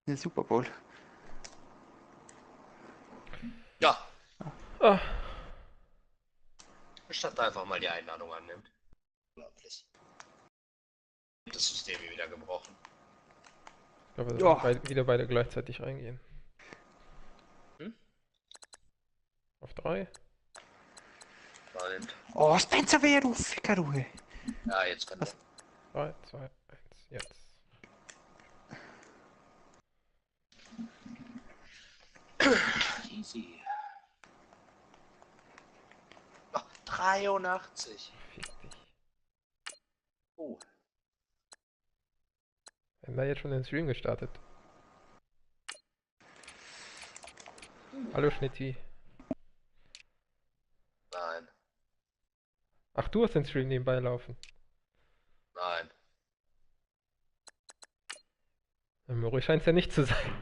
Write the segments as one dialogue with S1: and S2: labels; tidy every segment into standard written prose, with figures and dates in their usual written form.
S1: Der Super Bowl.
S2: Ja,
S3: Ah,
S2: statt einfach mal die Einladung annimmt. Unglaublich. Das System hier wieder gebrochen.
S3: ich glaube,
S1: Ja.
S3: wieder beide gleichzeitig reingehen.
S2: Hm?
S3: Auf 3.
S2: Nein.
S1: Oh, Spencer Ware, du Ficker, du.
S2: Ja, jetzt kann
S1: Was?
S3: 3, 2, 1, jetzt.
S2: Easy. Oh, 83.
S3: Fick dich.
S2: Oh.
S3: Wir haben da jetzt schon den Stream gestartet. Hallo Schnitti.
S2: Nein.
S3: Ach, du hast den Stream nebenbei laufen.
S2: Nein.
S3: Mori scheint es ja nicht zu sein.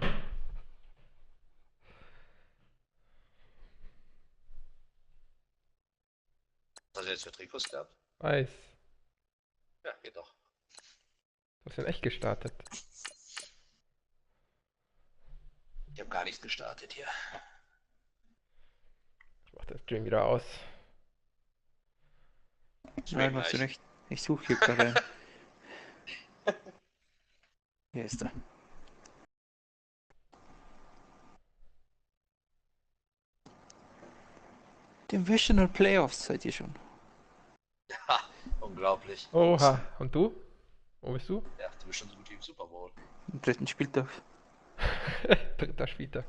S2: Was hast du jetzt für Trikots gehabt?
S3: Weiß.
S2: Ja, geht doch.
S3: Du hast den echt gestartet.
S2: Ich habe gar nichts gestartet hier.
S3: Ich mach den Stream wieder aus.
S1: Nein, machst du nicht. Ich suche hier gerade einen. Hier ist er. Divisional Playoffs seid ihr schon.
S2: Ha, unglaublich.
S3: Oha. Und du? Wo bist du?
S2: Ja, du bist schon so gut wie im Super Bowl.
S1: Im dritten Spieltag.
S3: Dritter Spieltag.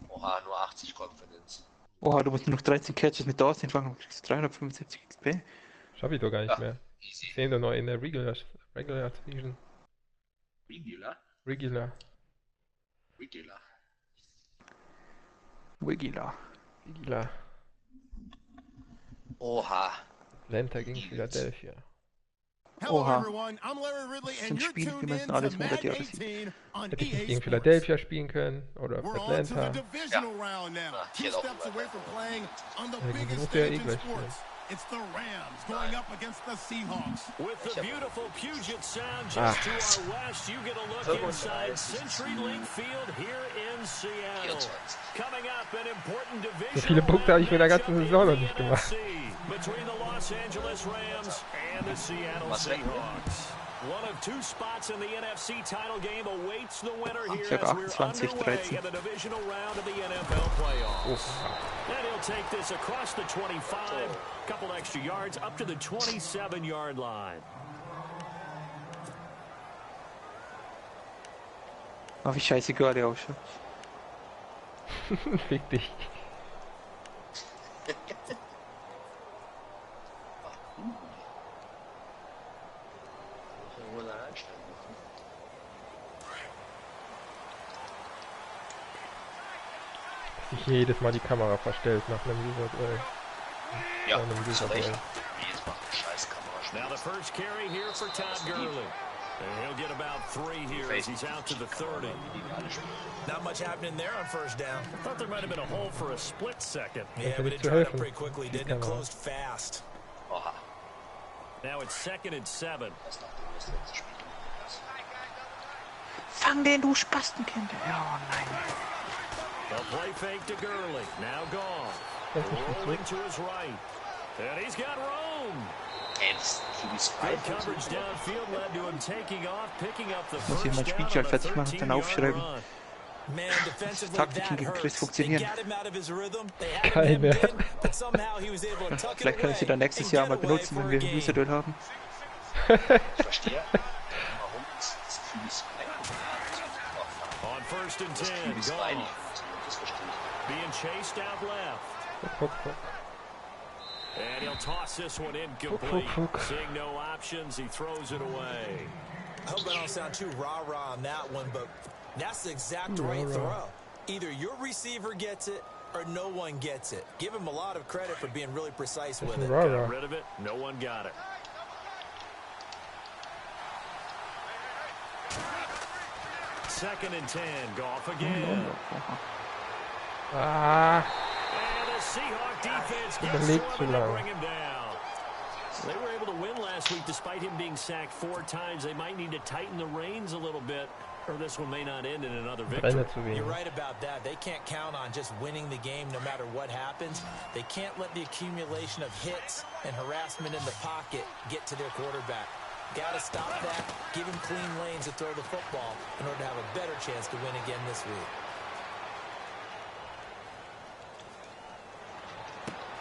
S2: Oha, nur 80 Confidence.
S1: Oha, du musst nur noch 13 Catches mit Aussehen fangen und kriegst 375 XP.
S3: Schaff ich doch gar nicht
S2: Ja.
S3: mehr.
S2: Easy.
S3: Ich sehe ihn doch noch in der Regular Season.
S2: Regular?
S3: Regular.
S2: Regular.
S1: Wigila.
S3: Regular.
S2: Oha.
S3: Atlanta gegen Philadelphia.
S1: Oha.
S4: everyone. I'm Larry Ridley,
S1: Das
S4: and
S1: sind
S4: you're
S1: Spiele, die
S4: tuned
S1: müssen
S4: in
S1: alles
S4: to
S1: 100 Jahre
S4: Madden
S1: sein.
S4: 18 on
S3: Hätte ich nicht
S4: EA
S3: gegen
S4: Sports.
S3: Philadelphia spielen können oder
S4: We're on to
S3: Atlanta.
S4: the divisional round now.
S2: Ah,
S4: Two
S2: hier auch
S4: steps away from playing on the
S3: Ja, gegen
S4: biggest
S3: muss der
S4: stage in
S3: gleich
S4: sports. It's the Rams going up against the Seahawks.
S5: With the beautiful Puget Sound
S3: Ah.
S5: just to our west, you get a look inside CenturyLink Field here in Seattle.
S2: 24.
S5: Coming up, an important division.
S3: So viele Punkte habe ich mit der ganzen Saison noch nicht gemacht.
S5: Between the Los Angeles Rams and the Seattle
S2: Was weg?
S5: Seahawks. One of two spots in the NFC title game awaits the winner here
S1: Ich habe
S5: as we're
S1: 28,
S5: underway
S1: 13.
S5: in the divisional round of the NFL playoffs. And he'll take this across the 25, couple extra yards up to the 27-yard line.
S1: Oh, wie scheißegal der ausschaut.
S3: Fick dich.
S2: Wo soll er einsteigen?
S3: Dass sich jedes Mal die Kamera verstellt nach einem User-Duell.
S2: Ja,
S3: einem
S2: hast du recht.
S3: User-Duell.
S2: Jedes Mal scheiß
S5: Now the
S2: Kamera.
S5: first carry here for Todd Gurley. And he'll get about 3 here as he's out to the 30.
S6: Not much happening there on first down.
S5: Thought there might have been a hole for a split second.
S6: Yeah, but it
S3: zu
S6: dried up
S3: helfen.
S6: pretty quickly, didn't it? Closed fast.
S2: Oha.
S5: Now it's 2nd and 7.
S2: Das nach dem letzten Spiel.
S1: Fang den, du Spastenkind. Ja, nein.
S5: The play fake to Gurley. Now gone. Rolling to his right. And he's got room.
S2: Ey, das QB
S5: Good coverage downfield led to him taking off, picking up the
S1: Muss ich
S5: first
S1: mein
S5: down
S1: Spielchart
S5: on a
S1: fertig machen und dann
S5: 13-yard
S1: aufschreiben.
S5: run.
S6: Man, defensively,
S1: Taktiken
S6: that
S1: gegen Chris
S6: hurts. They
S1: funktionieren.
S6: got him out of his rhythm. They had
S3: Keine.
S6: him hemmed in, but somehow he was able to tuck it
S1: Vielleicht kann ich sie dann
S6: away
S1: nächstes
S6: and
S1: Jahr
S6: get
S1: mal
S6: away
S1: benutzen,
S6: for
S1: wenn
S6: a
S1: wir ein
S6: game.
S1: User-Duell haben.
S2: Ich verstehe, warum es das QB
S5: On 1st and 10,
S2: nicht
S5: gone.
S2: funktioniert. Das verstehe ich.
S5: Being chased out left.
S3: Guck, guck, guck.
S5: And he'll toss this one incomplete. Seeing no options, he throws it away.
S6: I hope I don't sound too rah-rah on that one, but that's the exact right throw. Either your receiver gets it or no one gets it. Give him a lot of credit for being really precise with it.
S3: Rara.
S5: Got rid of it. No one got it. Second and 10. Goff again.
S3: Ah,
S5: And the Seahawk defense gets
S3: Überlegt
S5: to
S3: zu
S5: him and they
S3: lang.
S5: bring him down. They were able to win last week despite him being sacked 4 times. They might need to tighten the reins a little bit or this one may not end in another victory.
S3: Brenner zu wenig.
S6: You're right about that. They can't count on just winning the game no matter what happens. They can't let the accumulation of hits and harassment in the pocket get to their quarterback. Got to stop that, give him clean lanes to throw the football in order to have a better chance to win again this week.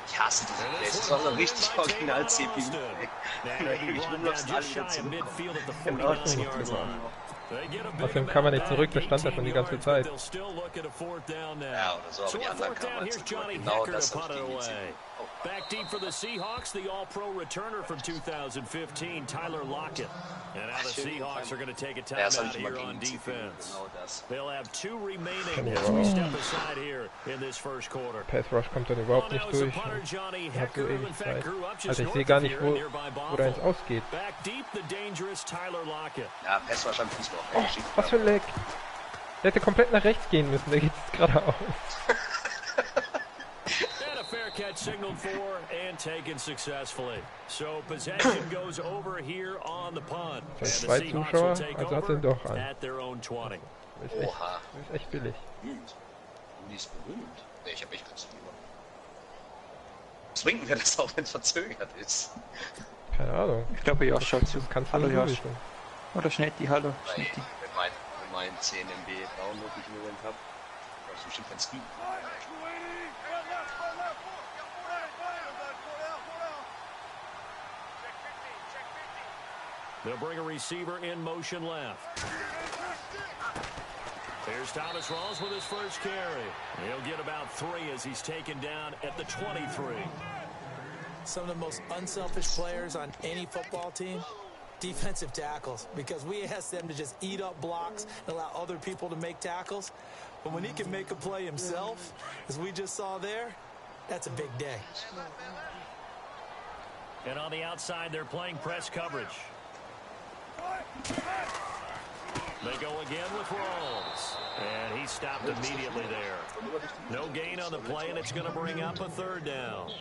S2: Ich hasse diese Plays. Das war so richtig original CPU. Ich rumlaufst alle wieder zurückkommen.
S3: Außerdem kann man nicht zurück, da stand er schon die ganze Zeit.
S2: Ja, oder so, aber die anderen kamen halt zurück. Genau das habe ich gegen die CPU.
S5: Back deep for the Seahawks, the All-Pro returner from 2015, Tyler Lockett. And now the Seahawks are going to take a timeout here on defense. They'll have 2 remaining as we step aside here in this first quarter.
S3: Pass Rush kommt dann überhaupt nicht durch. Hat so ewig Zeit. Also ich sehe gar nicht, wo da ins Ausgeht.
S5: Back deep, the dangerous Tyler Lockett.
S2: Ja, Pass Rush am Fußball.
S3: Oh, was für ein Leck. Der hätte komplett nach rechts gehen müssen, der geht jetzt geradeaus.
S5: Fair catch signaled for and taken successfully. So possession goes over here on the punt. And the Seahawks will take over at their own 20.
S3: Das ist echt billig.
S2: Rudi ist berühmt. Nee, ich hab echt ganz lieber. Was bringt mir das auch, wenn es verzögert ist?
S3: Keine Ahnung.
S1: Ich glaube, Josh schaut zu. Hallo Josh.
S3: Wissen.
S1: Oder schnell die Hallo.
S2: Wenn mein 10 MB Download nicht im Moment habe, brauchst du bestimmt kein Speed.
S5: They'll bring a receiver in motion left. Here's Thomas Rawls with his first carry. He'll get about 3 as he's taken down at the 23.
S6: Some of the most unselfish players on any football team, defensive tackles, because we ask them to just eat up blocks and allow other people to make tackles. But when he can make a play himself, as we just saw there, that's a big day.
S5: And on the outside, they're playing press coverage. They go again with Rawls. And he stopped immediately there. No gain on the play, and it's going to bring up a 3rd down.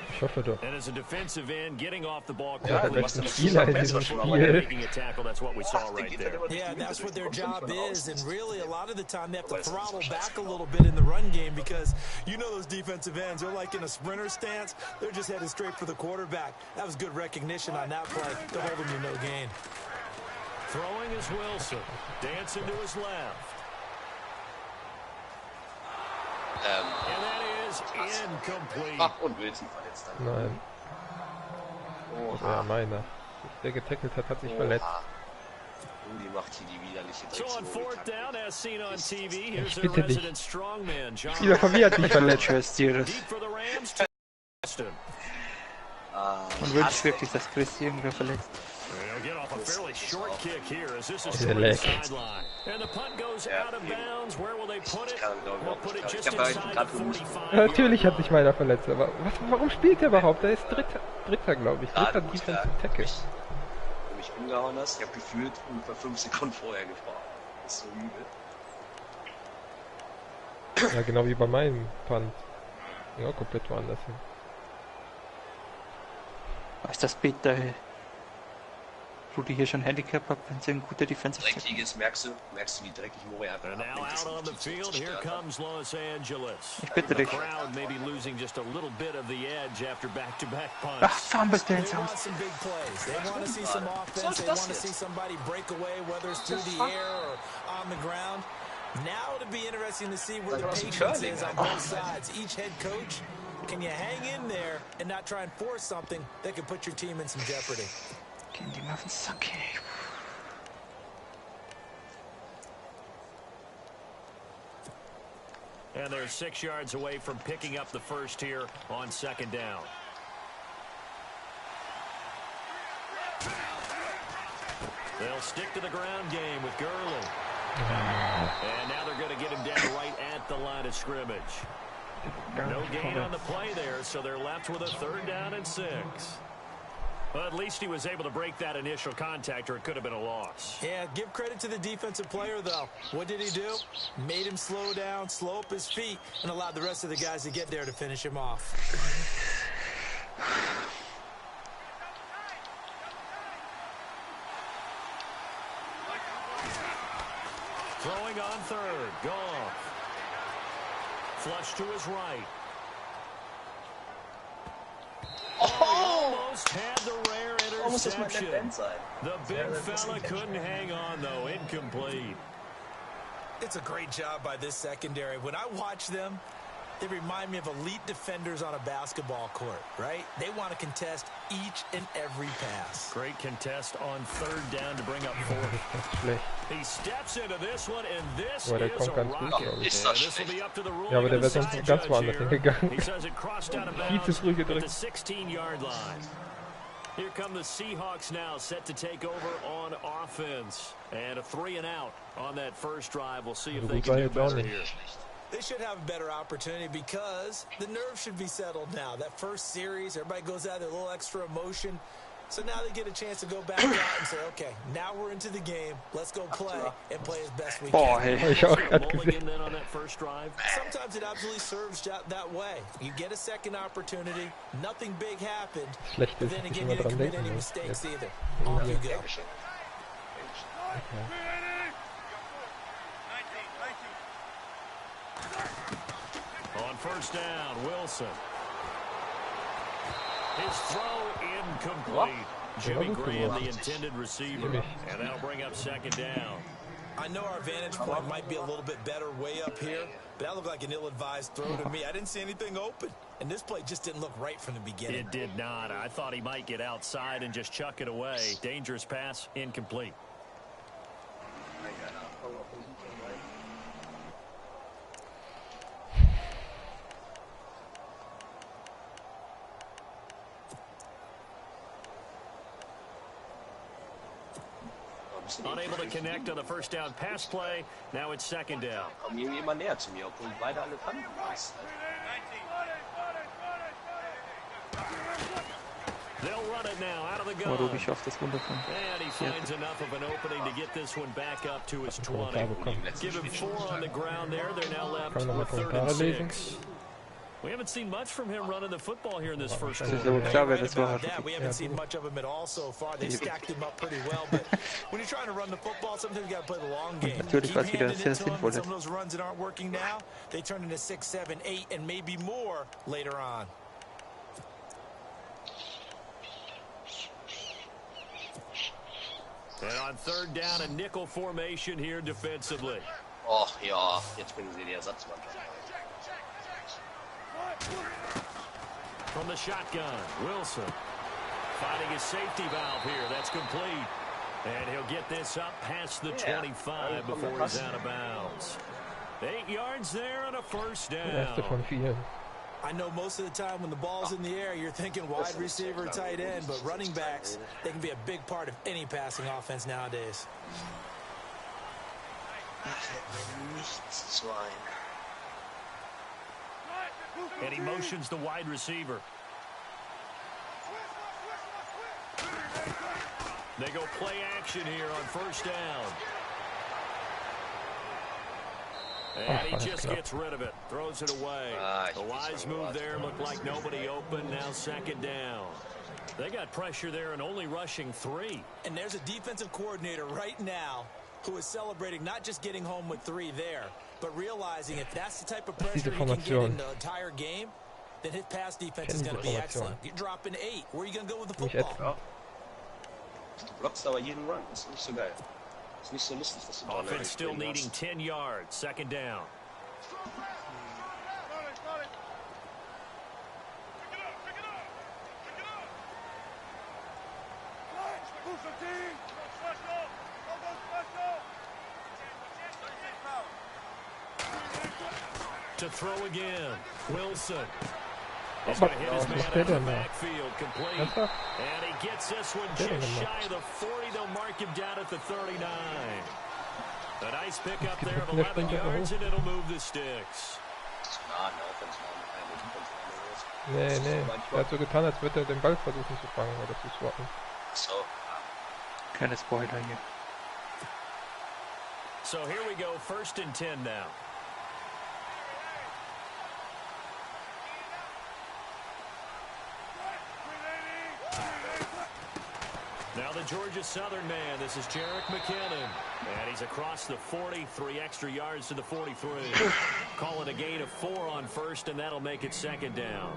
S3: Ich hoffe doch.
S5: And as a defensive end, getting off the ball
S3: Ja, der
S5: quickly.
S3: besten Spieler in diesem
S5: Making a tackle, that's what we saw right there.
S6: Yeah, that's what their job is, and really a lot of the time they have to throttle back a little bit in the run game because you know those defensive ends, they're like in a sprinter stance, they're just headed straight for the quarterback. That was good recognition on that play to hold him to no gain.
S5: Throwing is Wilson, dancing to his left. And that is incomplete.
S2: Ach, und Wilson verletzt dann.
S3: Nein. Ja, meiner. Der getackelt hat sich verletzt.
S2: Rudi macht hier die widerliche
S5: So on 4th down, as seen on TV, here's
S3: Ich
S5: their
S3: bitte dich.
S5: resident strongman, John.
S3: Spieler von mir hat sich verletzt.
S5: Deep for the Rams to Austin.
S1: Und wünscht wirklich, dass Chris irgendwer verletzt.
S5: They'll get off a fairly short kick here as this is
S3: Der
S5: toward the
S3: Leck.
S5: sideline. And the punt goes out of bounds. Where will they put it? They'll put it just
S2: Ich hab
S5: inside
S2: grad
S5: the 45.
S3: Natürlich hat sich meiner verletzt, aber warum spielt er überhaupt? Er ist Dritter glaube ich. Dritter Defensive Tackle.
S2: Du mich umgehauen hast, ich hab gefühlt ungefähr 5 Sekunden vorher gefragt. Das ist so übel.
S3: Ja, genau wie bei meinem Punt. Ja, komplett woanders hin.
S1: Was das bitter, ey. Rudi hier schon Handicap hat, wenn sie ein guter Defensive Tackle.
S2: Dreckig ist, merkst du, wie dreckig Mori einfach
S5: And now out on the field, here comes Los Angeles.
S1: Ich bitte
S5: The
S1: dich.
S5: crowd maybe losing just a little bit of the edge after back-to-back
S1: Ach,
S5: punts.
S1: Fumble
S6: They
S1: Dance
S6: want
S1: aus.
S6: some big plays. They want to see some offense. They want to see somebody break away, whether it's through the air or on the ground. Now it'll be interesting to see where the patience is on both sides. Each head coach, can you hang in there and not try and force something that could put your team in some jeopardy?
S1: Gehen die mal auf den Sack, ey.
S5: And they're 6 yards away from picking up the first here on 2nd down. They'll stick to the ground game with Gurley. And now they're going to get him down right at the line of scrimmage. No gain on the play there, so they're left with a 3rd down and 6. Well, at least he was able to break that initial contact, or it could have been a loss.
S6: Yeah, give credit to the defensive player, though. What did he do? Made him slow down, slow up his feet, and allowed the rest of the guys to get there to finish him off.
S5: Throwing on third. Goff. Flush to his right. Almost had the rare interception. The big fella couldn't hang on, though. Incomplete.
S6: It's a great job by this secondary. When I watch them, they remind me of elite defenders on a basketball court, right? They want to contest each and every pass.
S5: Great contest on third down to bring up fourth. He steps into this one, and this is a rocket. This will be up to the ruling.
S3: Ja, aber der wäre sonst ganz woanders hingegangen.
S5: He says it crossed out of
S3: Viel zu
S5: bounds
S3: früh
S5: at the
S3: gedrückt.
S5: 16-yard line. Here come the Seahawks now, set to take over on offense. And a 3-and-out on that first drive. We'll see if they can do better here.
S6: They should have a better opportunity because the nerves should be settled now. That first series, everybody goes out there, a little extra emotion. So now they get a chance to go back out and say, okay, now we're into the game. Let's go play and play as best we can.
S5: Then on that first drive.
S6: Sometimes it absolutely serves that way. You get a second opportunity. Nothing big happened. But then again, you didn't commit any mistakes either. Off you go.
S5: On first down, Wilson. His throw incomplete. Jimmy Graham, the intended receiver. And that'll bring up second down.
S6: I know our vantage point might be a little bit better way up here, but that looked like an ill-advised throw to me. I didn't see anything open, and this play just didn't look right from the beginning.
S5: It did not. I thought he might get outside and just chuck it away. Dangerous pass, incomplete. Unable to connect on the first down pass play. Now it's second down.
S2: Kommen irgendwie immer näher zu mir, obwohl beide alle Kanten ist.
S5: They'll run it now out of the gun.
S1: Ruby schafft das wundervoll.
S5: And he finds enough of an opening to get this one back up to his 20. Give him 4 on the ground there. They're now left with 3rd and 6. We haven't seen much from him running the football here in this first quarter.
S6: We haven't seen much of him at all so far. They stacked him up pretty well, but when you're trying to run the football, sometimes you got to play the long game.
S1: Natürlich war es wieder sehr sinnvoll.
S6: Some of those runs that aren't working now, they turn into 6, 7, 8, and maybe more later on.
S5: And on third down, a nickel formation here defensively.
S2: Oh ja, jetzt bringen sie die Ersatzmannschaft.
S5: From the shotgun, Wilson finding his safety valve here. That's complete. And he'll get this up past the 25 before he's out of bounds. 8 yards there on a first down.
S6: I know most of the time when the ball's in the air, you're thinking wide receiver, tight end, but running backs, they can be a big part of any passing offense nowadays.
S5: And he motions the wide receiver. They go play action here on first down. And he just gets rid of it, throws it away. A wise move there, looked like nobody open, now second down. They got pressure there and only rushing 3.
S6: And there's a defensive coordinator right now who is celebrating not just getting home with 3 there, but realizing if that's the type of pressure he can get in the entire game, then his pass defense is going to be excellent. You're dropping 8. Where are you going to go with the football?
S2: Du blockst aber jeden Run. Das ist nicht so geil. Das ist nicht so lustig, dass du
S5: Offense still needing 10 yards. Second down. To throw again, Wilson. He's going to hit his man out of the backfield, complete. And he gets this one just shy of the 40. They'll mark him down at the 39. A nice pickup there of 11 yards, and it'll move the sticks.
S3: Nee, er hat so getan, als würde er den Ball versuchen zu fangen oder zu swappen.
S2: So.
S1: Keine Spoiler hier.
S5: So here we go, 1st and 10 now. Now the Georgia Southern man, this is Jerick McKinnon. And he's across the 40, 3 extra yards to the 43. Call it a gain of 4 on first, and that'll make it second down.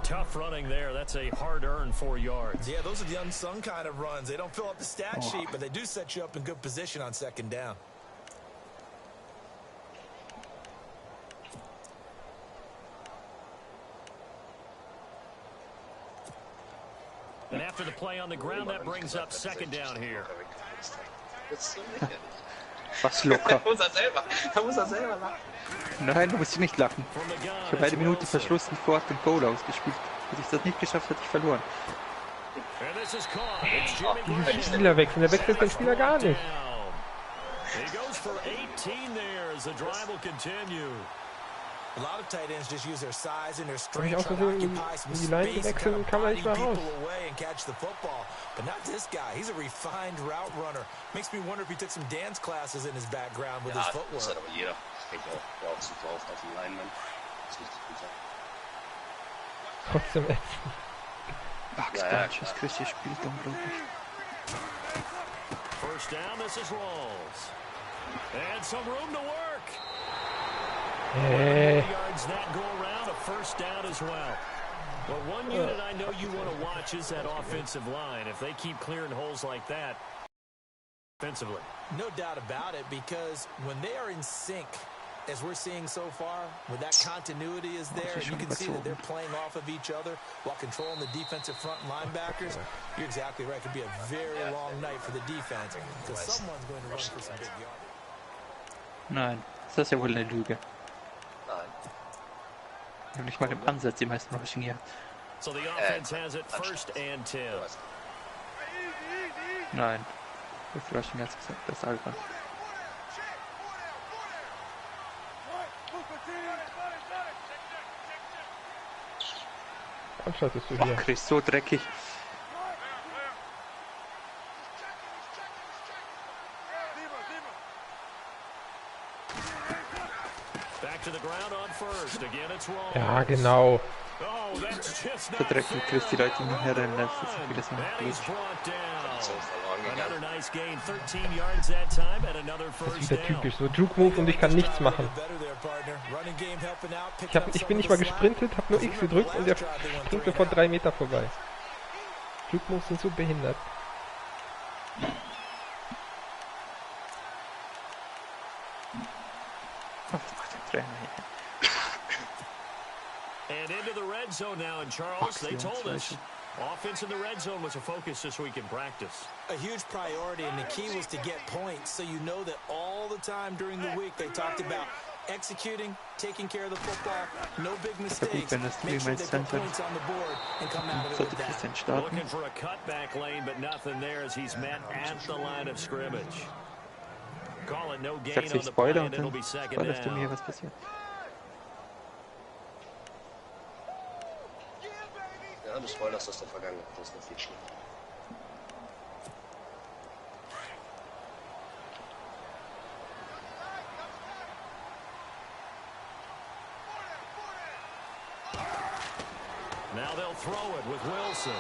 S5: Tough running there. That's a hard-earned 4 yards.
S6: Yeah, those are the unsung kind of runs. They don't fill up the stat sheet, but they do set you up in good position on second down.
S5: And after the play on the ground, that brings up second down here.
S1: Was locker.
S2: Da muss er selber lachen.
S1: Nein, du musst nicht lachen. Ich habe eine Minute Verschluss und Fourth and Goal ausgespielt. Hätte ich das nicht geschafft, hätte ich verloren.
S3: Diese Spielerwechsel, der wechselt den Spieler gar nicht.
S6: A lot of tight ends just use their size and their
S3: Hab ich
S6: strength
S3: auch
S6: to
S3: versucht,
S6: occupy some
S3: in die Line
S6: space,
S3: gewechselt und kam er nicht mehr raus.
S6: people away and catch the football. But not this guy. He's a refined route runner. Makes me wonder if he took some dance classes in his background with his footwork.
S2: Das hat aber jeder. Ich denke auch super oft auf dem Lineman. Das ist richtig gut.
S3: Trotzdem ätzend.
S1: Bugs Bunches, Christi spielt unglaublich.
S5: First down, this is Rolls. And some room to work. Yards that go around, a first down as well. But one unit I know you want to watch is that offensive line. If they keep clearing holes like that, offensively.
S6: No doubt about it, because when they are in sync, as we're seeing so far, when that continuity is there, and you can see that they're playing off of each other while controlling the defensive front linebackers, you're exactly right. It could be a very long night for the defense, because someone's going to run for some big yards.
S1: Nein, das ist ja wohl eine Lüge.
S2: Nein.
S1: Ich habe nicht mal im Ansatz die meisten Rushing hier.
S5: So the offense has it first and 10.
S1: Nein, das Rushing hat gesagt, das Alter.
S3: Anschaltest du
S1: Boah,
S3: hier.
S1: Chris, so dreckig.
S3: Ja, genau.
S1: Verdrecken Chris die Leute hin und her rennen lässt. Das ist vieles noch blöd.
S3: Das ist wieder typisch. So Juke-Move und ich kann nichts machen. Ich bin nicht mal gesprintet, habe nur X gedrückt und der springt sofort 3 Meter vorbei. Juke-Moves sind so behindert.
S1: Was macht der Trainer hier?
S5: And into the red zone now, and Charles, they told us offense in the red zone was a focus this week in practice.
S6: A huge priority, and the key was to get points, so you know that all the time during the week they talked about executing, taking care of the football, no big mistakes, make sure they put points on the board and come out of it with that.
S5: Looking for a cutback lane, but nothing there as he's met at the line of scrimmage. Call it no gain on the play, and it'll be second down.
S1: Was passiert?
S2: Ja, du spoilerst aus der Vergangenheit, das ist noch viel schlimmer.
S5: Now they'll throw it with Wilson.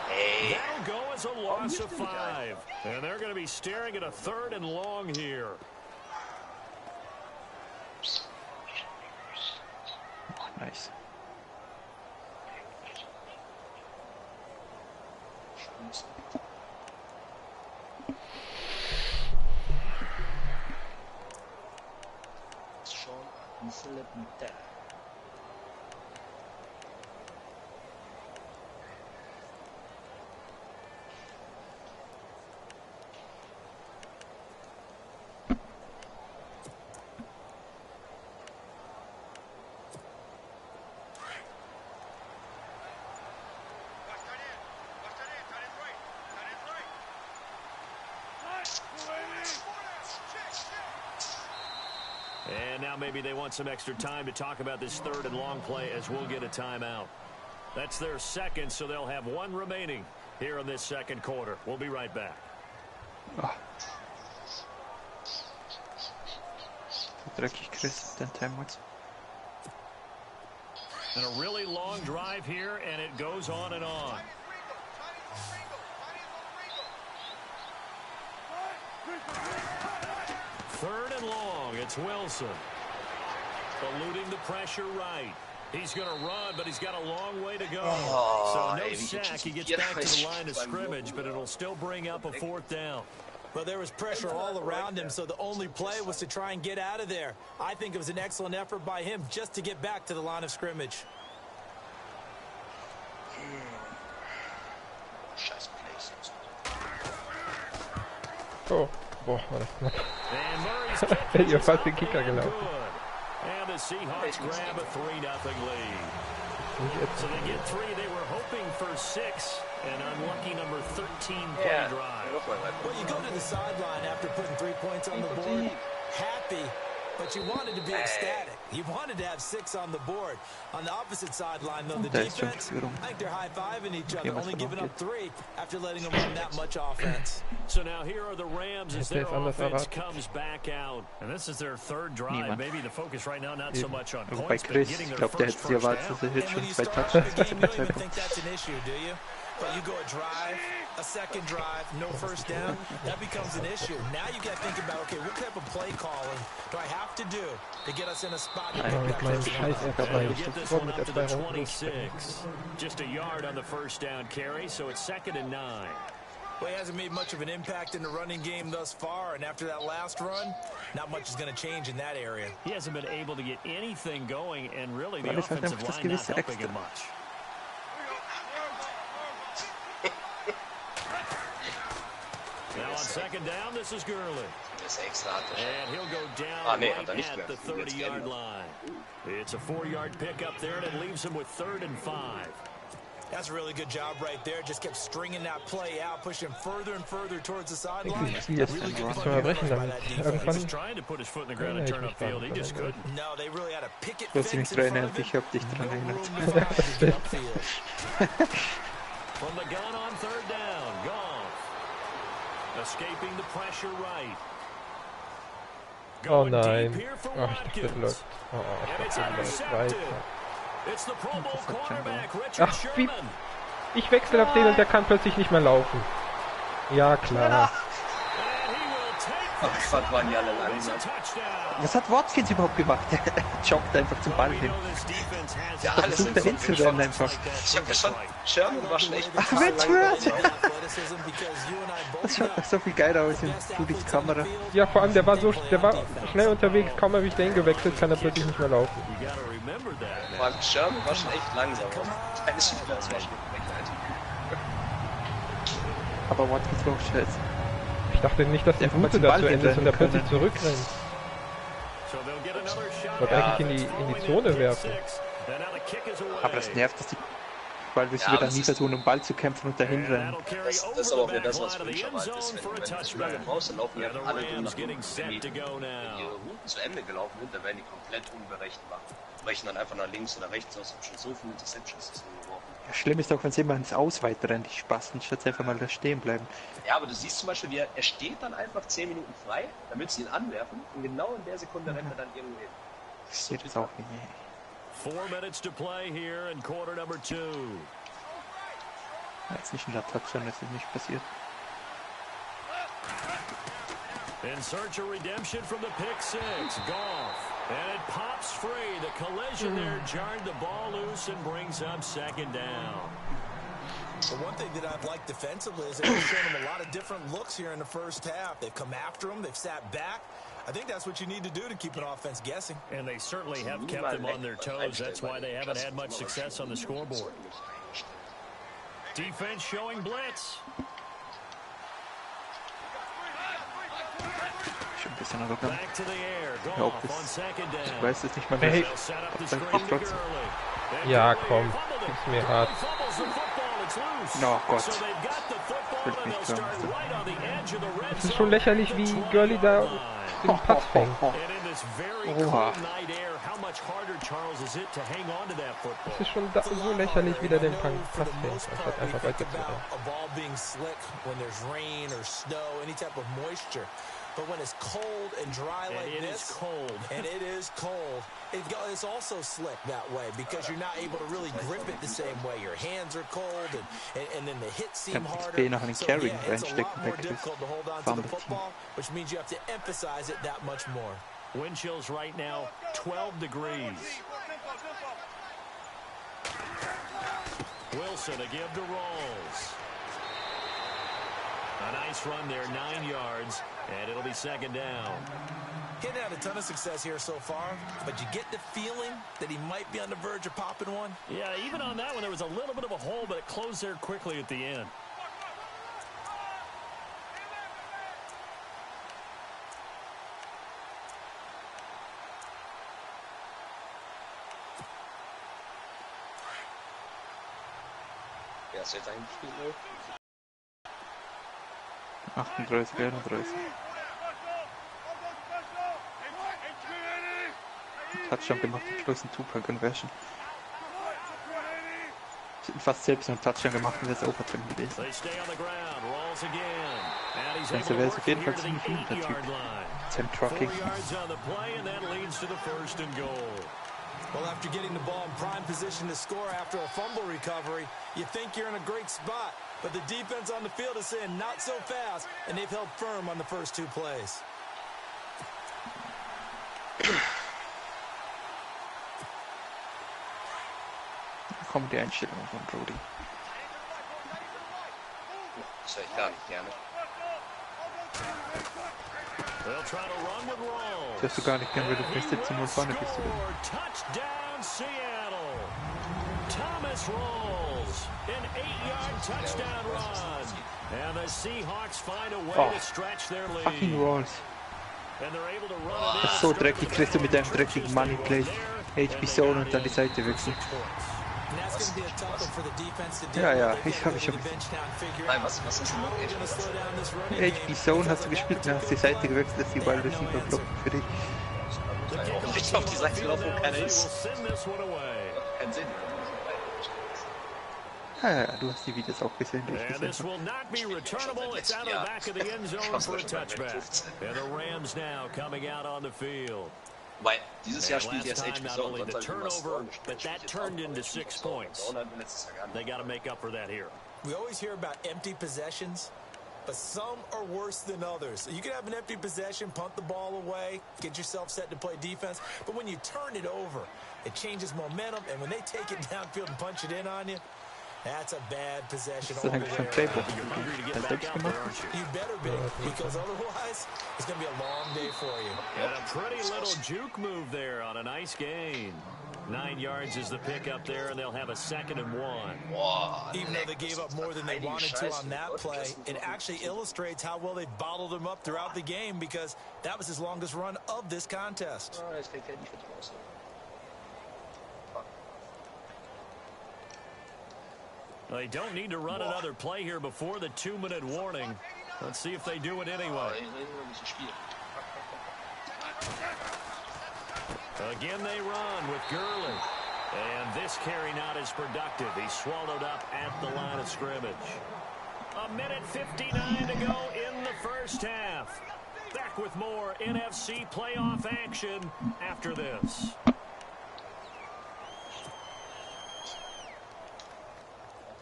S2: Hey.
S5: That'll go as a loss of 5. And they're going to be staring at a 3rd and long here.
S1: Oh, nice.
S5: And now maybe they want some extra time to talk about this 3rd and long play as we'll get a timeout. That's their second, so they'll have 1 remaining here in this second quarter. We'll be right back.
S1: Oh. Dreckig Chris, den Timeouts.
S5: And a really long drive here, and it goes on and on. Third and long. It's Wilson. Eluding the pressure right. He's going to run, but he's got a long way to go. So no sack. He gets back to the line of scrimmage, but it'll still bring up a fourth down.
S6: Well, there was pressure all around him, so the only play was to try and get out of there. I think it was an excellent effort by him just to get back to the line of scrimmage.
S3: Oh, boah, war das knapp. Hätte ihr fast den Kicker gelaufen.
S5: And the Seahawks grab a 3-0 lead. So they get 3. They were hoping for 6. An unlucky number 13 play drive.
S6: Well, you go to the sideline after putting 3 points on the board, happy, but you wanted to be ecstatic. You wanted to have 6 on the board. On the opposite sideline, though, the defense, I think they're high-fiving each other, only giving up 3 after letting them run that much offense.
S5: So now here are the Rams as their offense comes back out. And this is their 3rd drive. Maybe the focus right now not so much on points, but getting their first first down.
S6: And when you start off the game, you don't even think that's an issue, do you? But you go a drive, a second drive, no first down, that becomes an issue. Now you got to think about, okay, what type of play calling do I have to do to get us in a spot to pick that first down?
S5: Get this one up to the 26. Just a yard on the first down carry, so it's 2nd and 9.
S6: Well, he hasn't made much of an impact in the running game thus far, and after that last run, not much is going to change in that area.
S5: He hasn't been able to get anything going, and really the offensive line not helping him much. Now on 2nd down, this is Gurley. And he'll go down right at the 30-yard line. It's a 4-yard pickup there, and it leaves him with 3rd and 5.
S6: That's a really good job right there. Just kept stringing that play out, pushing further and further towards the sideline.
S3: Really
S5: He's trying to put his foot in the ground and turn upfield. He just couldn't.
S6: No, they really had a picket
S1: Du hast mich
S6: fence
S1: dran
S6: in front
S1: erinnert,
S6: of
S1: ich hab dich dran erinnert.
S5: From the gun on 3rd down, Goff. Escaping the pressure right.
S3: Oh
S5: Going
S3: nein.
S5: deep here for
S3: Ach, ich dachte, das
S5: Watkins.
S3: läuft. Oh,
S5: And it's
S3: ich dachte, das
S5: intercepted.
S3: weiter.
S5: It's the Pro Bowl cornerback, Richard
S3: Ach, wie...
S5: Sherman.
S3: Ich wechsle auf den und der kann plötzlich nicht mehr laufen. Ja, klar.
S5: And he will take
S2: Ach Gott, waren die alle
S5: It's a
S2: langsam.
S5: touchdown.
S1: Was hat Watkins überhaupt gemacht? Der joggt einfach zum Ball hin.
S2: Ja, alles
S1: Versucht dahin zu rennen einfach.
S2: Ich hab ja schon, Sherman war schon echt
S1: Ach, Richard! Das schaut doch so viel geiler aus in Rudis Kamera.
S3: Ja, vor allem, der war schnell unterwegs, kaum habe ich dahin gewechselt, kann er plötzlich nicht mehr laufen.
S2: Vor allem Sherman war schon echt langsam. Keine Spieler, das war schon Frechheit.
S1: Aber Watkins war auch scheiße.
S3: Ich dachte nicht, dass die Route da zu Ende ist und er plötzlich zurückrennt. Ich wollte eigentlich in die Zone werfen.
S1: Aber das nervt, dass die Ballreceiver dann nie versuchen, um Ball zu kämpfen und dahin rennen.
S2: Das ist aber auch wieder das, was Fünsch erwartet ist. Wenn du zu lange brauchst, dann laufen die einfach alle durch nach unten. Wenn die Routen zu Ende gelaufen sind, dann werden die komplett unberechenbar. Brechen dann einfach nach links oder rechts aus. Ich habe schon so viele Interceptions geworfen.
S1: Ja, schlimm ist auch, wenn sie immer ins Ausweit rennen, die Spasten, statt einfach mal da stehen bleiben.
S2: Ja, aber du siehst zum Beispiel, wie er steht dann einfach 10 Minuten frei, damit sie ihn anwerfen und genau in der Sekunde rennt er dann irgendwo hin.
S1: Das sieht jetzt auch nicht.
S5: 4 minutes to play here in quarter number 2.
S1: Jetzt nicht ein Touchdown, das ist nicht passiert.
S5: In search of redemption from the pick 6, Goff. And it pops free. The collision there jarred the ball loose and brings up 2nd down.
S6: The one thing that I've liked defensively is they've shown him a lot of different looks here in the first half. They've come after him. They've sat back. I think that's what you need to do to keep an offense guessing.
S5: And they certainly have kept them on their toes. That's why they haven't had much success on the scoreboard. Defense showing blitz.
S1: Schon ein bisschen arrogant.
S5: Back to the air.
S1: Ich
S5: Goff
S1: glaube,
S5: on 2nd
S1: ich
S5: down.
S1: weiß es nicht mal mehr.
S3: Hey.
S5: They'll set up the
S1: Dann
S5: screen
S1: kommt
S5: to
S1: trotzdem.
S5: Gurley.
S3: Ja, komm. Gib's mir hart.
S5: Fumbles the football. It's loose.
S1: Oh Gott.
S5: So they've got the football and they'll start right on the edge of the red
S3: Es ist schon lächerlich, wie Gurley da den Pass fängt.
S5: And in this very cold night air, how
S3: Es ist schon so lächerlich, wie der den Pass fängt, anstatt einfach weiterzurennen.
S6: But when it's cold and dry like this, and it is cold, it's also slick that way because you're not able to really grip it the same way. Your hands are cold, and then the hits seem harder. So yeah, it's a lot more difficult to hold on to the football, which means you have to emphasize it that much more.
S5: Wind chills right now, 12 degrees. Wilson to give to Rawls. A nice run there, 9 yards, and it'll be second down.
S6: Getting had a ton of success here so far, but you get the feeling that he might be on the verge of popping one.
S5: Yeah, even on that one, there was a little bit of a hole, but it closed there quickly at the end.
S2: Ja, ist jetzt eingespielt, ne?
S1: 38, 31. Touchdown gemacht, am Schluss ein Two-Point-Conversion. Ich hätte fast selbst einen Touchdown gemacht und wäre es Overtime gewesen. Also wäre es auf jeden Fall ziemlich gut, der Typ. Sam Trucking.
S6: Well, after getting the ball in prime position to score after a fumble recovery, you think you're in a great spot. But the defense on the field is saying not so fast, and they've held firm on the first 2 plays.
S1: Kommt die Einstellung von Brody.
S2: Das höre ich gar nicht gerne.
S1: Das hörst du gar nicht gern, weil du fest jetzt nur vorne bist.
S5: Touchdown Seattle. Thomas Rawls, an 8-yard touchdown run. And the Seahawks find a way to stretch their lead.
S1: Fucking Rawls.
S5: And they're able to run it.
S1: Das ist so dreckig, kriegst du mit deinem dreckigen Money Play. HB Zone und dann die Seite wechseln. Ja, ich habe schon.
S2: Nein, was ist denn
S1: HB Zone hast du gespielt und hast die Seite gewechselt, dass die Ball Receiver blocken für dich.
S2: Ich auf die Seite laufen, wo keiner ist. Keinen Sinn.
S1: Ja, du hast die Videos auch gesehen, wie ich
S5: And this will not be returnable. It's out of the back of the end zone for a touchback. And the Rams now coming out on the field.
S2: Weil dieses Jahr spielt jetzt HB Zone,
S5: only the turnover, but that turned into 6 points. They got to make up for that here.
S6: We always hear about empty possessions, but some are worse than others. You can have an empty possession, punt the ball away, get yourself set to play defense, but when you turn it over, it changes momentum, and when they take it downfield and punch it in on you, that's a bad possession.
S1: Das ist eigentlich schon Playbook.
S6: You better be, because otherwise it's going to be a long day for you.
S5: And a pretty little juke move there on a nice gain. 9 yards is the pick up there, and they'll have a 2nd and 1.
S2: Boah,
S6: Even though they gave up more than they wanted to on that play, it actually illustrates how well they bottled them up throughout the game because that was his longest run of this contest.
S5: They don't need to run another play here before the 2-minute warning. Let's see if they do it anyway. Again they run with Gurley. And this carry not as productive. He's swallowed up at the line of scrimmage. 1:59 to go in the first half. Back with more NFC playoff action after this.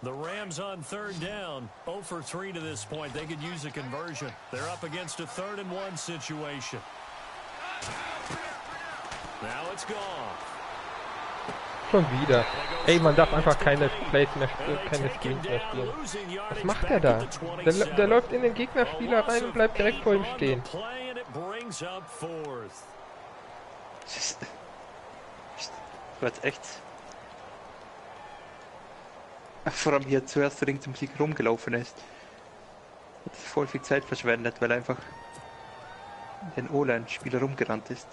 S5: The Rams on 3rd down, 0 for 3 to this point. They could use a conversion. They're up against a 3rd and 1 situation. Now it's gone.
S3: Schon wieder. Ey, man darf einfach keine Plays mehr spielen, keine Skills mehr spielen. Was macht er da? Der läuft in den Gegnerspieler rein und bleibt direkt vor ihm stehen.
S1: Wird echt. Vor allem hier zuerst rings um Sieg rumgelaufen ist. Hat voll viel Zeit verschwendet, weil er einfach den O-Line-Spieler rumgerannt ist.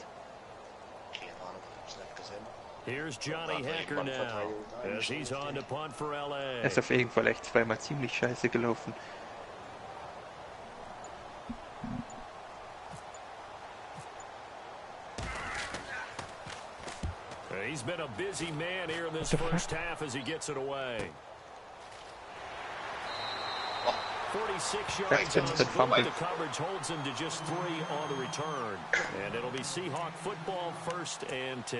S5: Here's Johnny Hacker now, as he's on to punt for LA.
S1: Er ist auf jeden Fall echt zweimal ziemlich scheiße gelaufen.
S5: He's been a busy man here in this first half as he gets it away. 46 yards on the boot. The coverage holds him to just 3 on the return. And it'll be Seahawk football, 1st and 10.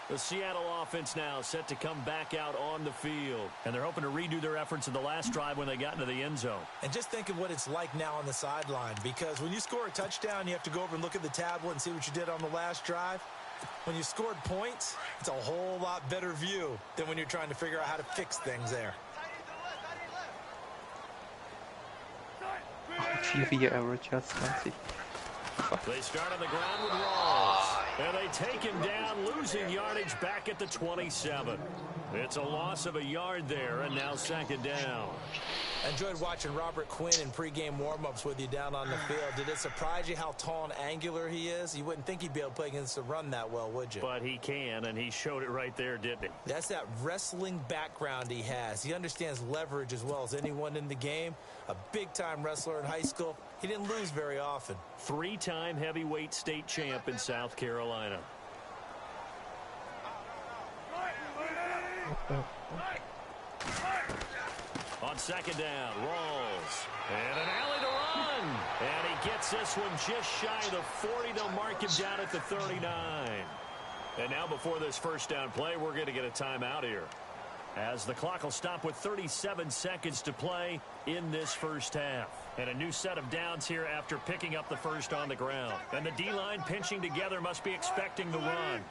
S5: The Seattle offense now set to come back out on the field. And they're hoping to redo their efforts in the last drive when they got into the end zone.
S6: And just think of what it's like now on the sideline. Because when you score a touchdown, you have to go over and look at the tablet and see what you did on the last drive. When you scored points, it's a whole lot better view than when you're trying to figure out how to fix things there.
S1: average, ja, 20.
S5: They start on the ground with Rawls. And they take him down, losing yardage back at the 27. It's a loss of a yard there, and now 2nd down.
S6: I enjoyed watching Robert Quinn in pregame warm-ups with you down on the field. Did it surprise you how tall and angular he is? You wouldn't think he'd be able to play against the run that well, would you?
S5: But he can, and he showed it right there, didn't he?
S6: That's that wrestling background he has. He understands leverage as well as anyone in the game. A big-time wrestler in high school. He didn't lose very often.
S5: 3-time heavyweight state champ in South Carolina. On 2nd down, Rawls. And an alley to run. And he gets this one just shy of the 40. They'll mark him down at the 39. And now before this first down play, we're going to get a timeout here, as the clock will stop with 37 seconds to play in this first half. And a new set of downs here after picking up the first on the ground. And the D-line pinching together must be expecting the run.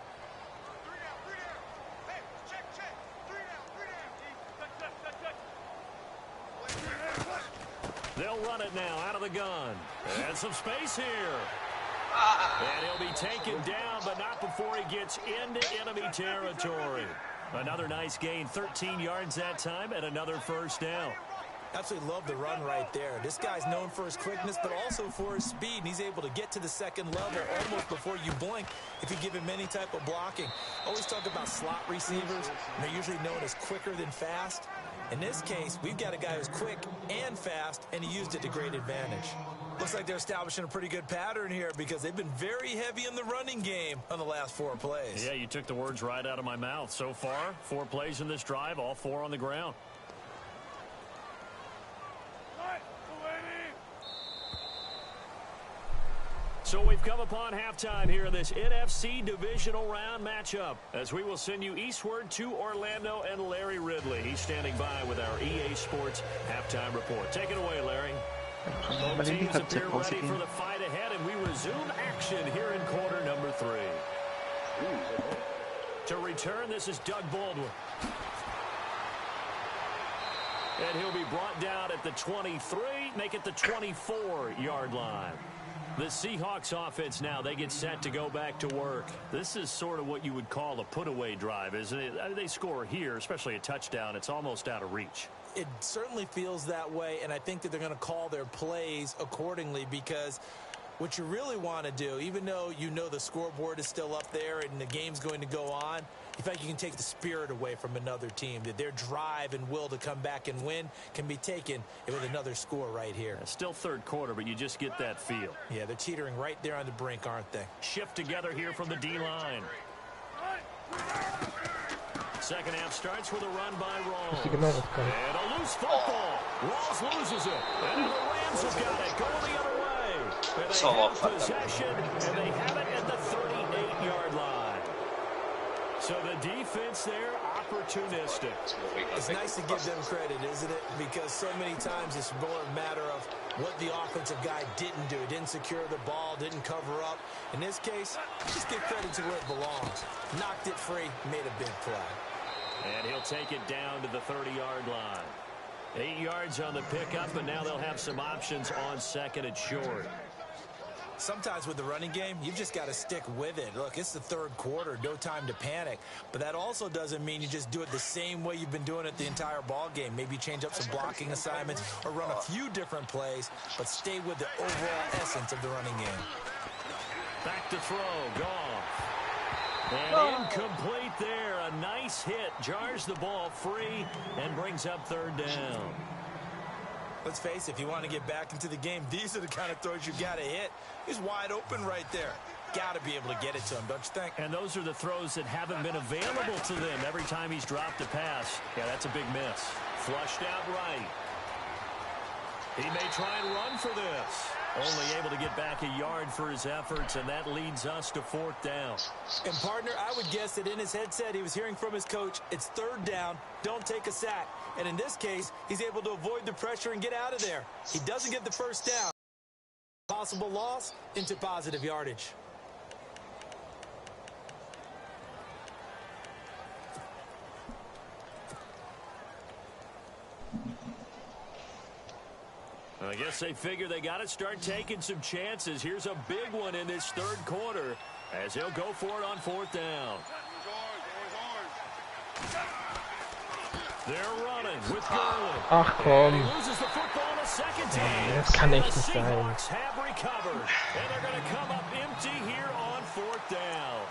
S5: They'll run it now out of the gun. And some space here. And he'll be taken down, but not before he gets into enemy territory. Another nice gain, 13 yards that time, and another first down.
S6: Absolutely love the run right there. This guy's known for his quickness, but also for his speed. And he's able to get to the second level almost before you blink if you give him any type of blocking. Always talk about slot receivers. And they're usually known as quicker than fast. In this case, we've got a guy who's quick and fast, and he used it to great advantage. Looks like they're establishing a pretty good pattern here because they've been very heavy in the running game on the last 4 plays.
S5: Yeah, you took the words right out of my mouth. So far, 4 plays in this drive, all 4 on the ground. So we've come upon halftime here in this NFC divisional round matchup, as we will send you eastward to Orlando and Larry Ridley. He's standing by with our EA Sports halftime report. Take it away, Larry. Both teams appear ready for the fight ahead, and we resume action here in quarter number 3. To return, this is Doug Baldwin. And he'll be brought down at the 23, make it the 24-yard line. The Seahawks offense now, they get set to go back to work. This is sort of what you would call a put-away drive, isn't it? They score here, especially a touchdown. It's almost out of reach.
S6: It certainly feels that way, and I think that they're going to call their plays accordingly, because what you really want to do, even though you know the scoreboard is still up there and the game's going to go on, in fact, you can take the spirit away from another team, that their drive and will to come back and win can be taken with another score right here.
S5: Still third quarter, but you just get that feel.
S6: Yeah, they're teetering right there on the brink, aren't they?
S5: Shift together here from the D-line. Second half starts with a run by Rawls. And a loose football. Rawls loses it. And the Rams have got it. Going the other way. And they have possession, and they have it at the 38-yard line. So the defense there, opportunistic.
S6: It's nice to give them credit, isn't it? Because so many times it's more a matter of what the offensive guy didn't do. Didn't secure the ball, didn't cover up. In this case, just give credit to where it belongs. Knocked it free, made a big play.
S5: And he'll take it down to the 30-yard line. 8 yards on the pickup, and now they'll have some options on second and short.
S6: Sometimes with the running game, you've just got to stick with it. Look, it's the third quarter, no time to panic. But that also doesn't mean you just do it the same way you've been doing it the entire ball game. Maybe change up some blocking assignments or run a few different plays, but stay with the overall essence of the running game.
S5: Back to throw, Goff. And incomplete there. A nice hit. Jars the ball free and brings up third down.
S6: Let's face it, if you want to get back into the game, these are the kind of throws you got to hit. He's wide open right there. got to be able to get it to him, don't you think?
S5: And those are the throws that haven't been available to them every time he's dropped a pass. Yeah, that's a big miss. Flushed out right. He may try and run for this. Only able to get back a yard for his efforts, and that leads us to 4th down.
S6: And, partner, I would guess that in his headset he was hearing from his coach, it's 3rd down, don't take a sack. And in this case, he's able to avoid the pressure and get out of there. He doesn't get the 1st down. Possible loss into positive yardage.
S5: I guess they figure they got to start taking some chances. Here's a big one in this 3rd quarter as he'll go for it on 4th down. They're running with Gurley.
S3: Ach komm.
S5: He loses the football in a second time.
S3: Das kann echt nicht sein.
S5: Seahawks have recovered, and they're going to come up empty here on 4th down.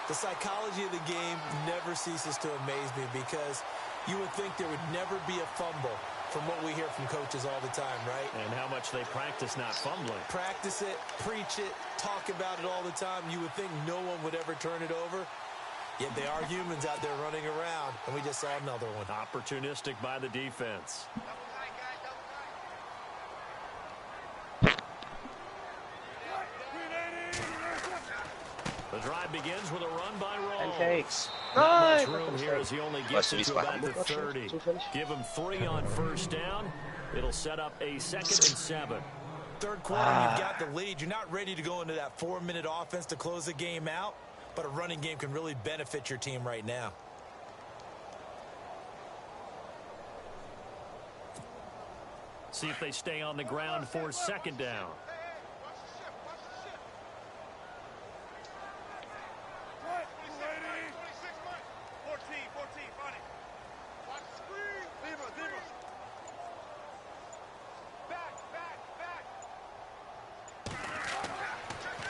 S6: The psychology of the game never ceases to amaze me because you would think there would never be a fumble from what we hear from coaches all the time, right?
S5: And how much they practice not fumbling.
S6: Practice it, preach it, talk about it all the time. You would think no one would ever turn it over. Yet they are humans out there running around, and we just saw another one.
S5: Opportunistic by the defense. The drive begins with a run by Rawls. Not much room here as he only gets it to about the 30. Give him 3 on 1st down. It'll set up a 2nd and 7.
S6: 3rd quarter, you've got the lead. You're not ready to go into that 4-minute offense to close the game out, but a running game can really benefit your team right now.
S5: See if they stay on the ground for 2nd down.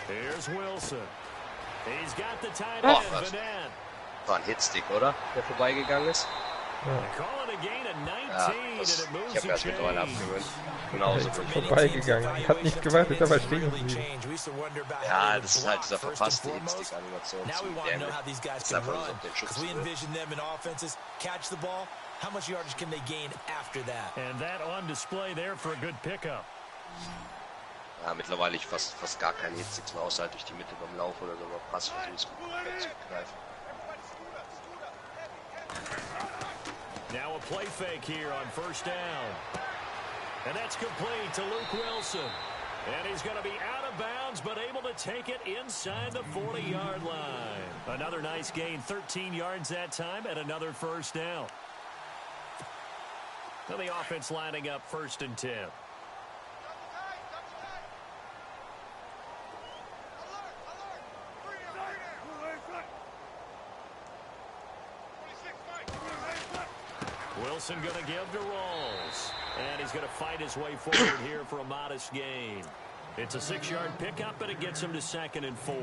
S5: Here's Wilson. He's got the tight end, Madden.
S2: War ein Hitstick, oder? Der vorbeigegangen ist.
S5: Call it a gain of 19,
S2: Ja,
S5: and it moves
S2: ich habe mir das mittlerweile abgewöhnt. Genauso für mich.
S3: Vorbeigegangen. Hat nicht gewartet, aber stehen geblieben.
S2: Ja, das ist halt dieser verpasste Hitstick-Animation.
S6: Now we want to know how these guys
S2: Jetzt
S6: can
S2: einfach
S6: run,
S2: nur auf den Schutz
S6: because we
S2: zu
S6: envision them in offenses, catch the ball. How much yardage can they gain after that?
S5: And that on display there for a good pickup.
S2: Ja, mittlerweile ich fast gar keine Hitsticks mehr, außer halt durch die Mitte beim Lauf oder so, aber Passversuchs wegzugreifen.
S5: Now a play fake here on 1st down. And that's complete to Luke Wilson. And he's going to be out of bounds, but able to take it inside the 40-yard line. Another nice gain, 13 yards that time, and another 1st down. Now the offense lining up 1st and 10. Wilson going to give to Rawls. And he's going to fight his way forward here for a modest gain. It's a 6-yard pickup, but it gets him to 2nd and 4.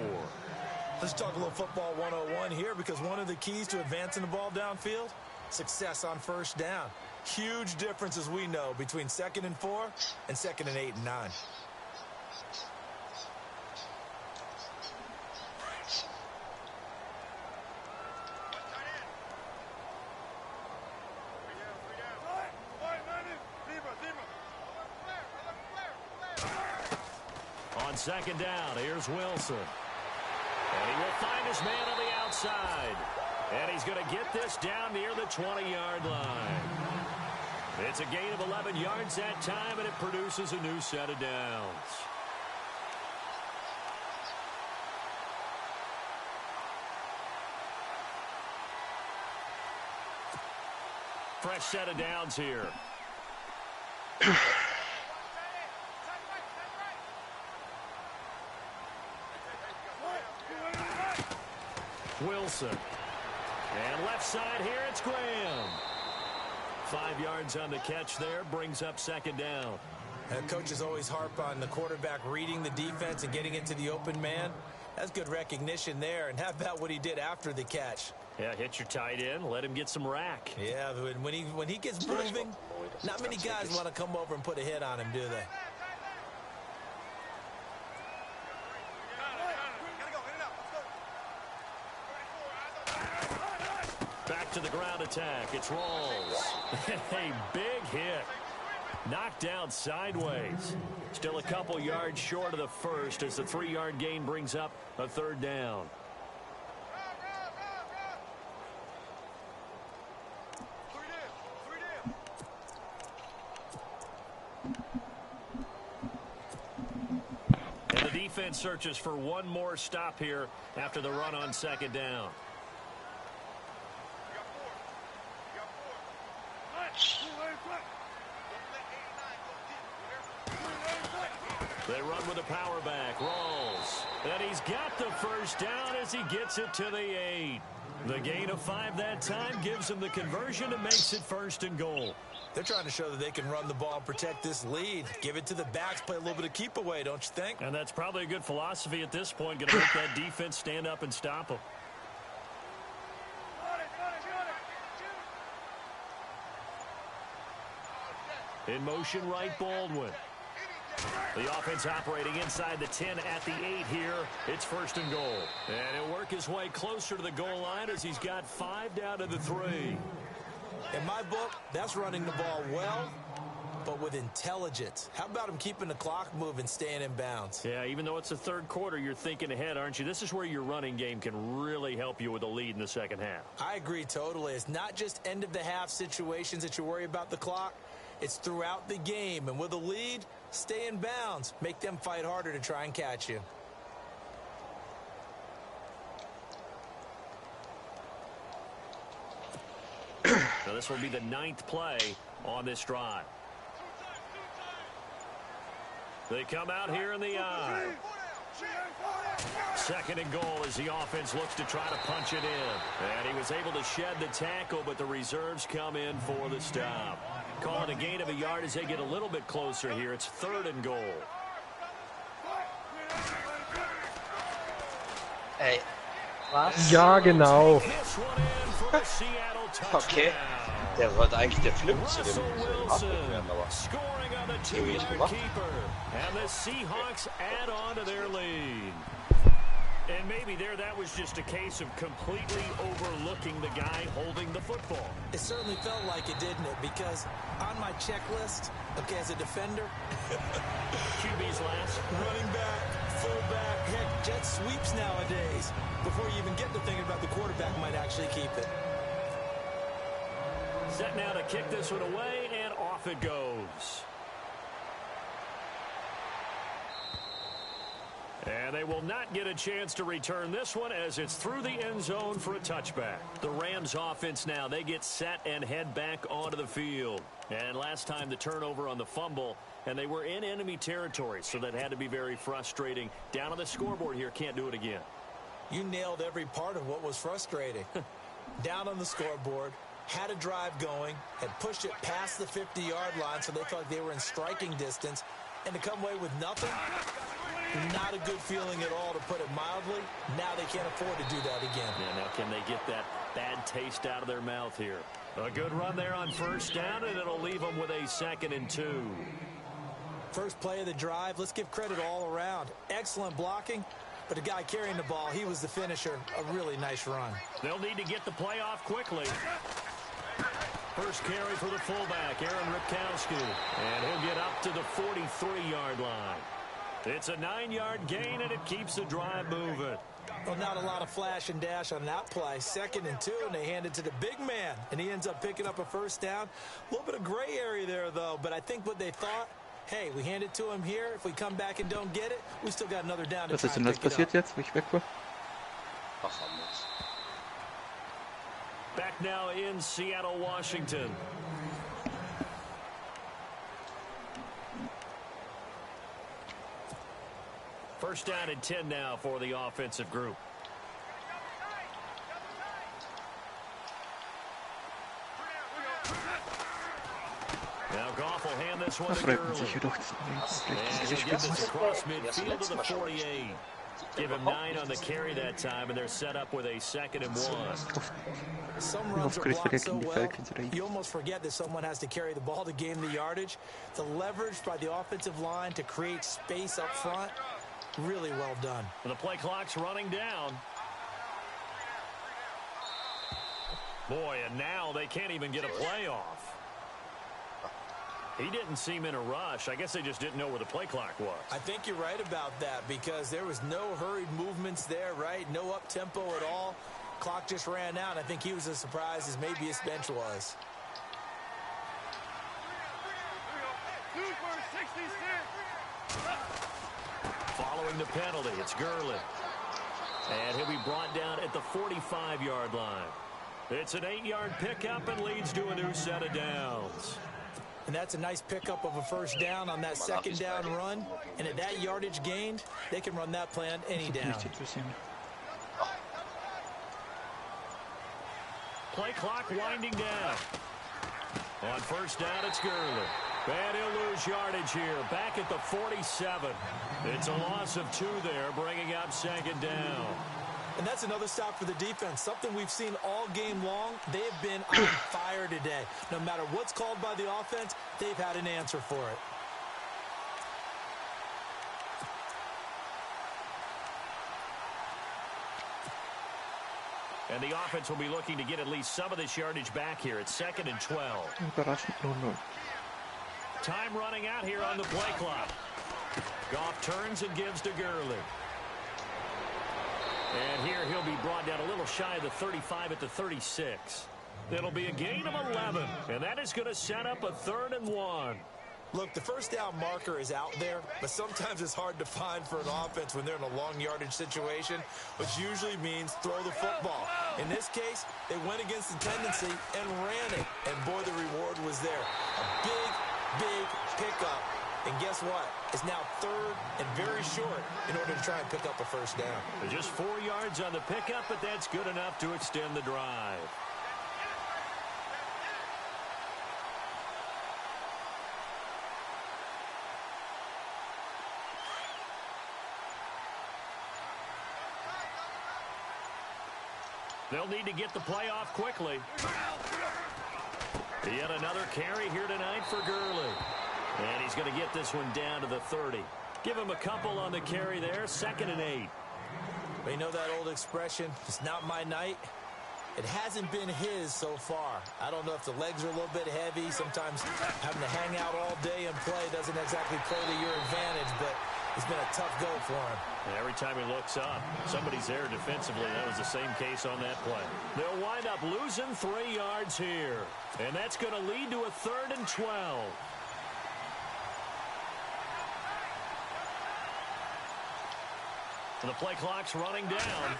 S6: Let's talk a little football 101 here, because one of the keys to advancing the ball downfield, success on 1st down. Huge difference, as we know, between 2nd and 4 and 2nd and 8 and 9.
S5: On 2nd down, here's Wilson. And he will find his man on the outside. And he's going to get this down near the 20-yard line. It's a gain of 11 yards that time, and it produces a new set of downs. Fresh set of downs here. Wilson. And left side here, it's Graham. 5 yards on the catch there, brings up 2nd down.
S6: Coaches always harp on the quarterback reading the defense and getting into the open man. That's good recognition there. And how about what he did after the catch?
S5: Yeah, hit your tight end, let him get some rack.
S6: Yeah, when he gets moving, not many guys want to come over and put a hit on him, do they?
S5: back to the ground attack. It's Rawls. A big hit. Knocked down sideways. Still a couple yards short of the first as the 3-yard gain brings up a third down. And the defense searches for one more stop here after the run on second down. They run with a power back. Rawls. And he's got the first down as he gets it to the 8. The gain of 5 that time gives him the conversion and makes it 1st and goal.
S6: They're trying to show that they can run the ball and protect this lead. Give it to the backs, play a little bit of keep away, don't you think?
S5: And that's probably a good philosophy at this point. Going to make that defense stand up and stop them. In motion, right, Baldwin. The offense operating inside the 10 at the 8 here. It's 1st and goal. And he'll work his way closer to the goal line as he's got 5 down to the 3.
S6: In my book, that's running the ball well, but with intelligence. How about him keeping the clock moving, staying in bounds?
S5: Yeah, even though it's the 3rd quarter, you're thinking ahead, aren't you? This is where your running game can really help you with a lead in the second half.
S6: I agree totally. It's not just end-of-the-half situations that you worry about the clock. It's throughout the game. And with a lead, stay in bounds. Make them fight harder to try and catch you.
S5: So this will be the 9th play on this drive. They come out here in the eye. 2nd and goal as the offense looks to try to punch it in. And he was able to shed the tackle, but the reserves come in for the stop. Calling a gain of a yard as they get a little bit closer here. It's 3rd and goal.
S2: Ey, was?
S3: Ja, genau.
S2: Okay. Der wollte eigentlich der Flip zu dem werden, aber irgendwie nicht gemacht.
S5: And the Seahawks add on to their lead. And maybe that was just a case of completely overlooking the guy holding the football.
S6: It certainly felt like it, didn't it? Because on my checklist, okay, as a defender,
S5: QB's last.
S6: running back, fullback, heck, jet sweeps nowadays. Before you even get to thinking about the quarterback might actually keep it.
S5: Set now to kick this one away, and off it goes. And they will not get a chance to return this one as it's through the end zone for a touchback. The Rams offense now, they get set and head back onto the field. And last time the turnover on the fumble, and they were in enemy territory, so that had to be very frustrating. Down on the scoreboard here, can't do it again.
S6: You nailed every part of what was frustrating. Down on the scoreboard, had a drive going, had pushed it past the 50-yard line so they felt like they were in striking distance, and to come away with nothing, not a good feeling at all, to put it mildly. Now they can't afford to do that again.
S5: Yeah, now can they get that bad taste out of their mouth here? A good run there on 1st down, and it'll leave them with a 2nd and 2.
S6: First play of the drive, let's give credit all around. Excellent blocking, but the guy carrying the ball, he was the finisher. A really nice run.
S5: They'll need to get the play off quickly. First carry for the fullback, Aaron Ripkowski, and he'll get up to the 43-yard line. It's a 9-yard gain, and it keeps the drive moving.
S6: Well, not a lot of flash and dash on that play. 2nd and 2, and they hand it to the big man, and he ends up picking up a 1st down. A little bit of gray area there, though, but I think what they thought, hey, we hand it to him here. If we come back and don't get it, we still got another down to
S1: Was
S6: try
S1: ist
S6: and
S1: denn das
S6: pick it
S1: passiert
S6: up.
S1: jetzt, wo ich weg war?
S2: Ach, anders.
S5: Back now in Seattle, Washington. First down and 10 now for the offensive group. Now Goff will hand this one
S1: Da
S5: to
S1: freut man
S5: Gurley.
S1: sich jedoch, dass man ein schlechtes
S5: And
S1: Gesicht
S5: he'll get
S1: machen
S5: this
S1: muss.
S5: across midfield to the 48. Give him 9 on the carry that time, and they're set up with a 2nd and 1.
S6: Some runs are
S1: Oft
S6: blocked so
S1: gegen die
S6: well,
S1: Falcons oder
S6: you almost forget that someone has to carry the ball to gain the yardage. The leverage by the offensive line to create space up front, really well done.
S5: The play clock's running down. Boy, and now they can't even get a play off. He didn't seem in a rush. I guess they just didn't know where the play clock was.
S6: I think you're right about that because there was no hurried movements there, right? No up-tempo at all. Clock just ran out. I think he was as surprised as maybe his bench was.
S5: Following the penalty, it's Gurley. And he'll be brought down at the 45-yard line. It's an 8-yard pickup and leads to a new set of downs.
S6: And that's a nice pickup of a first down on that second down run. And at that yardage gained, they can run that play on any down.
S5: Play clock winding down. On first down, it's Gurley. And he'll lose yardage here. Back at the 47. It's a loss of 2 there, bringing up second down.
S6: And that's another stop for the defense. Something we've seen all game long. They have been on fire today. No matter what's called by the offense, they've had an answer for it.
S5: And the offense will be looking to get at least some of this yardage back here. It's 2nd and 12. Time running out here on the play clock. Goff turns and gives to Gurley. And here he'll be brought down a little shy of the 35 at the 36. It'll be a gain of 11, and that is going to set up a 3rd and 1.
S6: Look, the first down marker is out there, but sometimes it's hard to find for an offense when they're in a long yardage situation, which usually means throw the football. In this case, they went against the tendency and ran it, and boy, the reward was there. A big pickup. And guess what? It's now 3rd and very short in order to try and pick up a first down.
S5: Just 4 yards on the pickup, but that's good enough to extend the drive. They'll need to get the play off quickly. Yet another carry here tonight for Gurley. And he's going to get this one down to the 30. Give him a couple on the carry there. 2nd and 8.
S6: But you know that old expression, it's not my night? It hasn't been his so far. I don't know if the legs are a little bit heavy. Sometimes having to hang out all day and play doesn't exactly play to your advantage, but it's been a tough go for him.
S5: And every time he looks up, somebody's there defensively. That was the same case on that play. They'll wind up losing 3 yards here. And that's going to lead to a 3rd and 12. And the play clock's running down.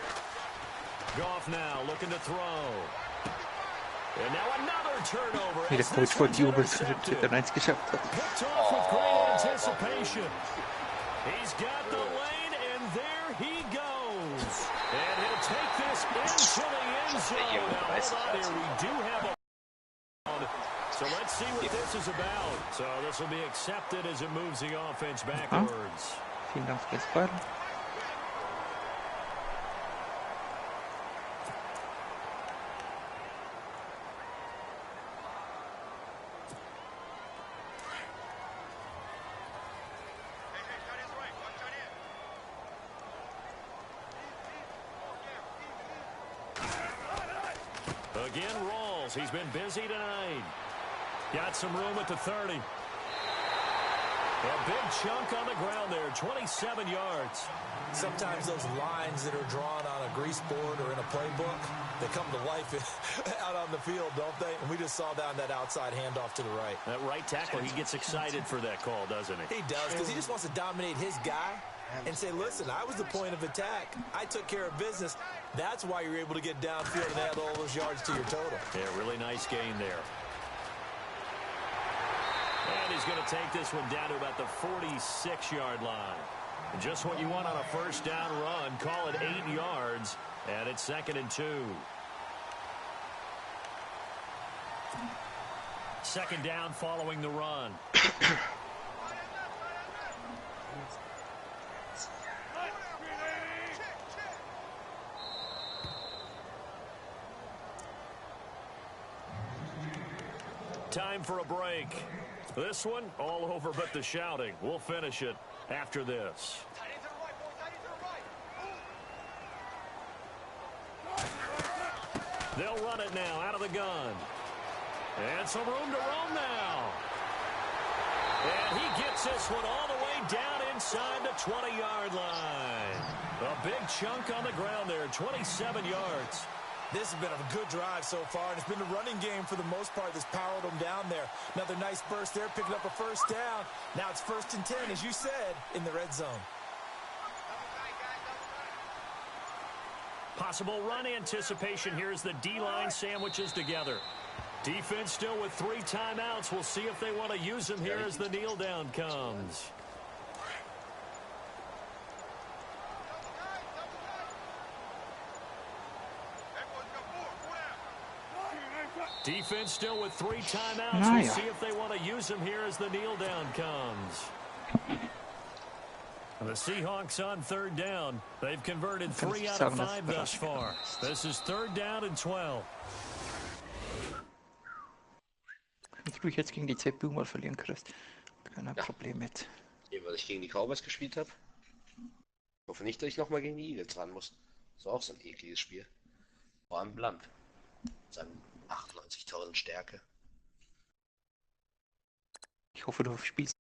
S5: Goff now looking to throw. And now another turnover.
S1: Der Coach von Jubels wird dann eins geschafft hat.
S5: Picked off with great anticipation. He's got the lane, and there he goes. And he'll take this into the end zone. Now, hold on here. We do have a... So let's see what this is about. So this will be accepted as it moves the offense backwards.
S1: Vielen Dank fürs Ball.
S5: Again, Rawls. He's been busy tonight. Got some room at the 30. A big chunk on the ground there, 27 yards.
S6: Sometimes those lines that are drawn on a grease board or in a playbook, they come to life out on the field, don't they? And we just saw down that outside handoff to the right.
S5: That right tackle, he gets excited for that call, doesn't he?
S6: He does, because he just wants to dominate his guy and say, listen, I was the point of attack. I took care of business. That's why you're able to get downfield and add all those yards to your total.
S5: Yeah, really nice gain there. And he's going to take this one down to about the 46-yard line. Just what you want on a first down run. Call it 8 yards, and it's 2nd and 2. 2nd down following the run. Time for a break. This one, all over but the shouting. We'll finish it after this. They'll run it now out of the gun. And some room to roam now. And he gets this one all the way down inside the 20-yard line. A big chunk on the ground there, 27 yards.
S6: This has been a good drive so far, and it's been the running game for the most part that's powered them down there. Another nice burst there, picking up a first down. Now it's 1st and 10, as you said, in the red zone.
S5: Possible run anticipation here as the D-line sandwiches together. Defense still with 3 timeouts. We'll see if they want to use them here as the kneel down comes. Defense still with 3 timeouts. We'll see if they want to use them here as the kneel down comes. The Seahawks on 3rd down. They've converted 3 out of 5 thus far. This is 3rd down and 12.
S1: Ich glaube, ich jetzt gegen die zwei Boomer verlieren, Chris. Kein Problem mit.
S2: Eben, weil ich gegen die Cowboys gespielt habe. Ich hoffe nicht, dass ich nochmal gegen die Eagles ran muss. Das ist auch so ein ekliges Spiel. Vor allem Blunt. Seinen 98.000 Stärke.
S1: Ich hoffe, du spielst